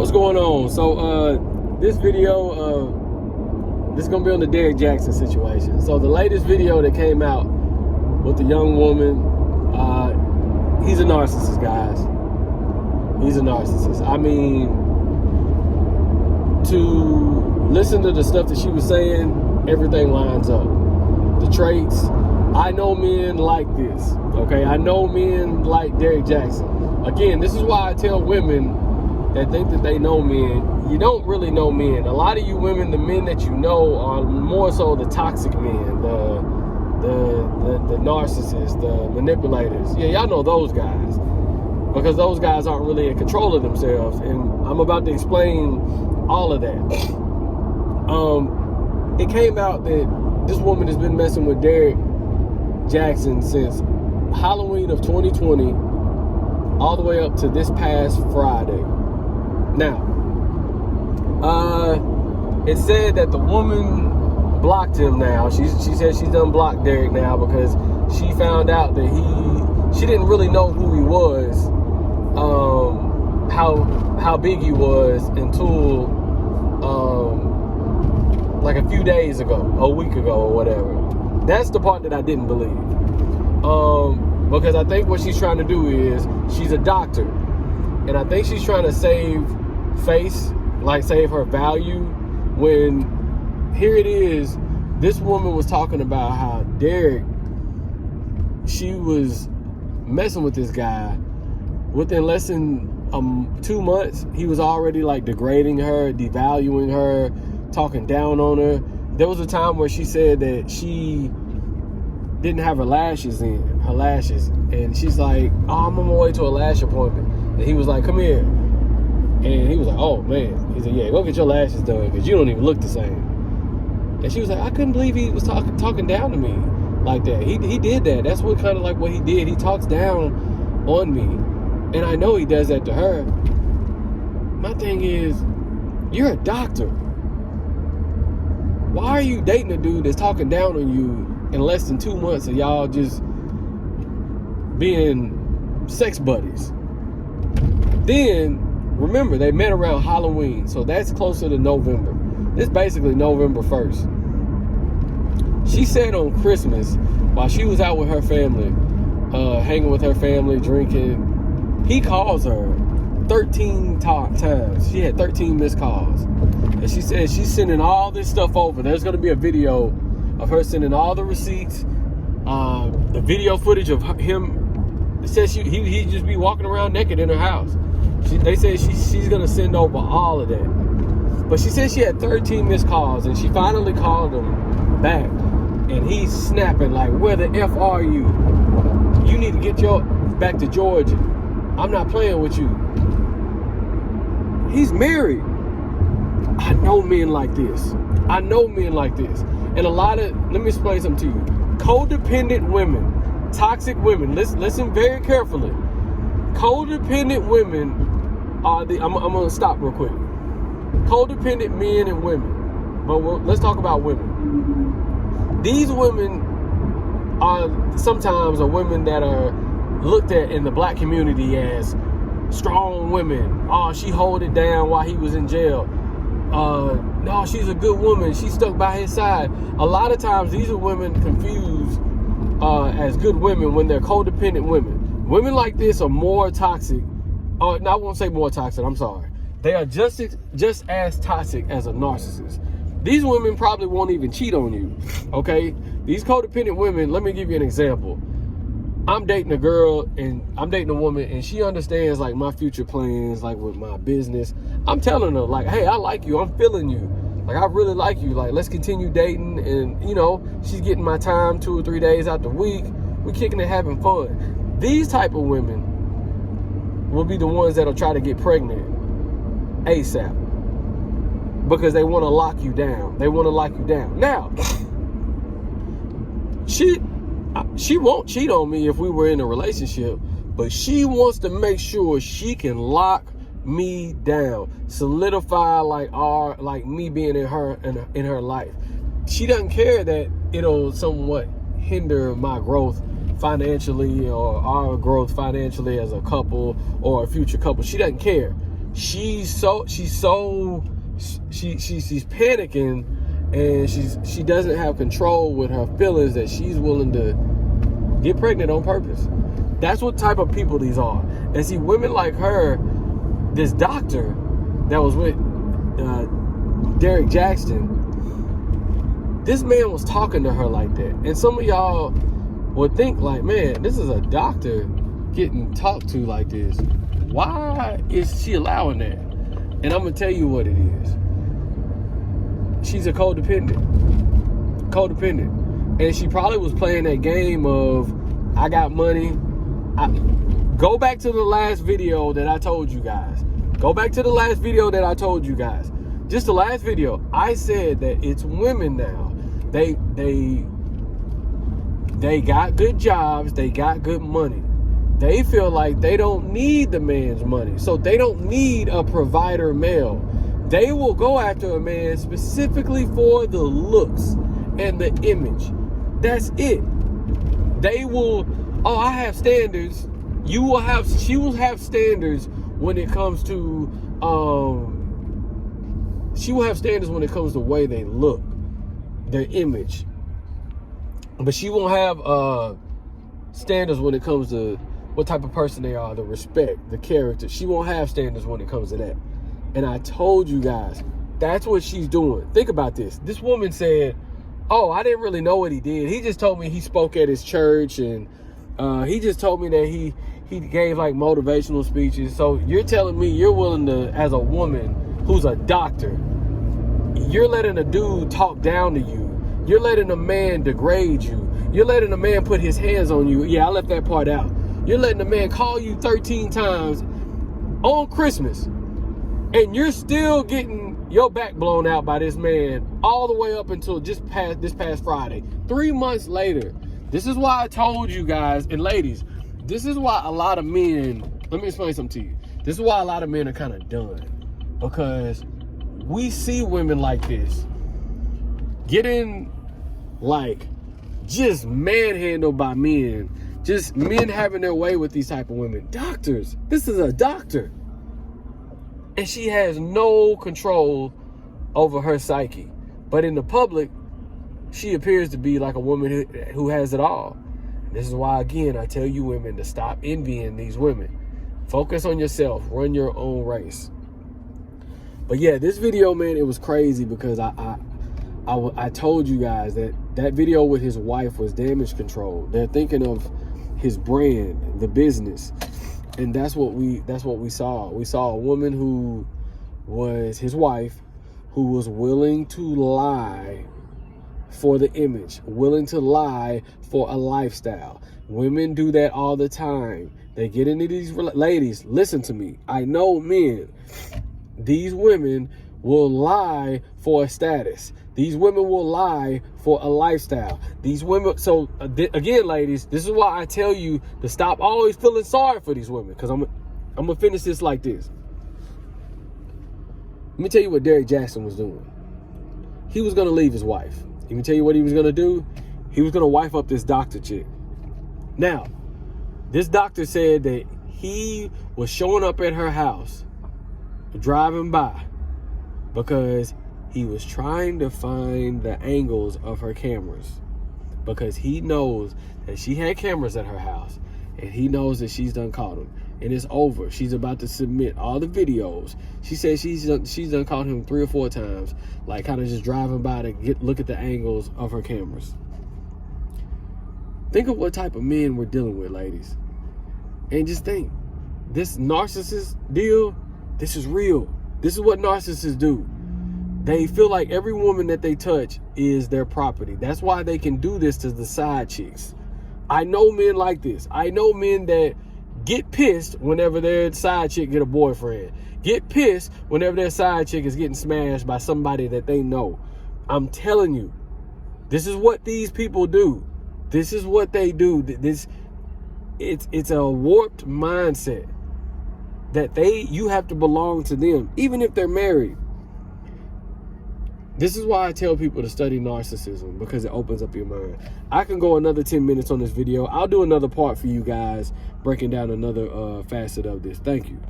What's going on? So this video, this is gonna be on the Derrick Jaxn situation. So the latest video that came out with the young woman, he's a narcissist, guys. He's a narcissist. I mean, to listen to the stuff that she was saying, everything lines up. The traits. I know men like this. Okay, I know men like Derrick Jaxn. Again, this is why I tell women that think that they know men, you don't really know men. A lot of you women, the men that you know are more so the toxic men, the narcissists, the manipulators. Yeah, y'all know those guys, because those guys aren't really in control of themselves. And I'm about to explain all of that. It came out that this woman has been messing with Derrick Jaxn since Halloween of 2020 all the way up to this past Friday. Now, it said that the woman blocked him now. She said she's done blocked Derrick now because she found out that she didn't really know who he was, how big he was until like a few days ago, a week ago or whatever. That's the part that I didn't believe. Because I think what she's trying to do is, she's a doctor, and I think she's trying to save face, like save her value, when here it is, this woman was talking about how Derrick, she was messing with this guy. Within less than 2 months, he was already like degrading her, devaluing her, talking down on her. There was a time where she said that she didn't have her lashes, and she's like, oh, I'm on my way to a lash appointment. And he was like, come here. And he was like, oh man. He said, yeah, go get your lashes done, because you don't even look the same. And she was like, I couldn't believe he was talking down to me like that. He did that. That's what kind of like what he did. He talks down on me, and I know he does that to her. My thing is, you're a doctor. Why are you dating a dude that's talking down on you in less than 2 months of y'all just being sex buddies? Then, remember, they met around Halloween, so that's closer to November. It's basically November 1st. She said on Christmas, while she was out with her family, hanging with her family, drinking, he calls her 13 times. She had 13 missed calls. And she said she's sending all this stuff over. There's going to be a video of her sending all the receipts, the video footage of him. It says he'd just be walking around naked in her house. They said she's going to send over all of that. But she said she had 13 missed calls, and she finally called him back. And he's snapping like, where the F are you? You need to get back to Georgia. I'm not playing with you. He's married. I know men like this. I know men like this. And a lot of, let me explain something to you. Codependent women, toxic women, listen very carefully. Codependent women are I'm going to stop real quick. Codependent men and women. But let's talk about women. These women are sometimes women that are looked at in the black community as strong women. Oh, she hold it down while he was in jail. No, she's a good woman. She stuck by his side. A lot of times, these are women confused as good women when they're codependent women. Women like this are more toxic. No, I won't say more toxic. I'm sorry. They are just as toxic as a narcissist. These women probably won't even cheat on you. Okay? These codependent women, let me give you an example. I'm dating a girl, and I'm dating a woman, and she understands like my future plans, like with my business. I'm telling her like, hey, I like you. I'm feeling you. Like, I really like you. Like, let's continue dating. And, you know, she's getting my time 2 or 3 days out the week. We're kicking and having fun. These type of women will be the ones that'll try to get pregnant ASAP, because they want to lock you down. They want to lock you down. Now, she won't cheat on me if we were in a relationship, but she wants to make sure she can lock me down, solidify like me being in her life. She doesn't care that it'll somewhat hinder my growth financially, or our growth financially as a couple or a future couple. She doesn't care. she's panicking, and she doesn't have control with her feelings, that she's willing to get pregnant on purpose. That's what type of people these are. And see, women like her, this doctor that was with Derrick Jaxn, this man was talking to her like that. And some of y'all would think like, man, this is a doctor getting talked to like this. Why is she allowing that? And I'm gonna tell you what it is. She's a codependent. And she probably was playing that game of, I got money. Go back to the last video that I told you guys. Just the last video. I said that it's women now. They got good jobs. They got good money. They feel like they don't need the man's money. So they don't need a provider male. They will go after a man specifically for the looks and the image. That's it. They will, I have standards. She will have standards when it comes to, she will have standards when it comes to the way they look, their image. But she won't have standards when it comes to what type of person they are, the respect, the character. She won't have standards when it comes to that. And I told you guys, that's what she's doing. Think about this. This woman said, I didn't really know what he did. He just told me he spoke at his church, and he just told me that he gave like motivational speeches. So you're telling me you're willing to, as a woman who's a doctor, you're letting a dude talk down to you. You're letting a man degrade you. You're letting a man put his hands on you. Yeah, I left that part out. You're letting a man call you 13 times on Christmas, and you're still getting your back blown out by this man all the way up until this past Friday. 3 months later. This is why I told you guys, and ladies, this is why a lot of men, let me explain something to you. This is why a lot of men are kind of done. Because we see women like this getting like just manhandled by men. Just men having their way with these type of women. Doctors. This is a doctor. And she has no control over her psyche. But in the public, she appears to be like a woman who has it all. And this is why, again, I tell you women to stop envying these women. Focus on yourself. Run your own race. But yeah, this video, man, it was crazy because I told you guys that video with his wife was damage control. They're thinking of his brand, the business. And that's what we saw. We saw a woman who was his wife, who was willing to lie for the image, willing to lie for a lifestyle. Women do that all the time. They get into these, ladies, listen to me. I know men. These women will lie for a status. These women will lie for a lifestyle. These women, so again, ladies, this is why I tell you to stop always feeling sorry for these women, because I'm gonna finish this like this. Let me tell you what Derrick Jaxn was doing. He was gonna leave his wife. Let me tell you what he was gonna do. He was gonna wife up this doctor chick. Now, this doctor said that he was showing up at her house, driving by, because he was trying to find the angles of her cameras, because he knows that she had cameras at her house, and he knows that she's done caught him, and it's over. She's about to submit all the videos. She said she's done caught him 3 or 4 times, like kind of just driving by to look at the angles of her cameras. Think of what type of men we're dealing with, ladies, and just think, this narcissist deal, this is real. This is what narcissists do. They feel like every woman that they touch is their property. That's why they can do this to the side chicks. I know men like this. I know men that get pissed whenever their side chick get a boyfriend. Get pissed whenever their side chick is getting smashed by somebody that they know. I'm telling you, this is what these people do. This is what they do. It's a warped mindset that you have to belong to them, even if they're married. This is why I tell people to study narcissism, because it opens up your mind. I can go another 10 minutes on this video. I'll do another part for you guys, breaking down another facet of this. Thank you.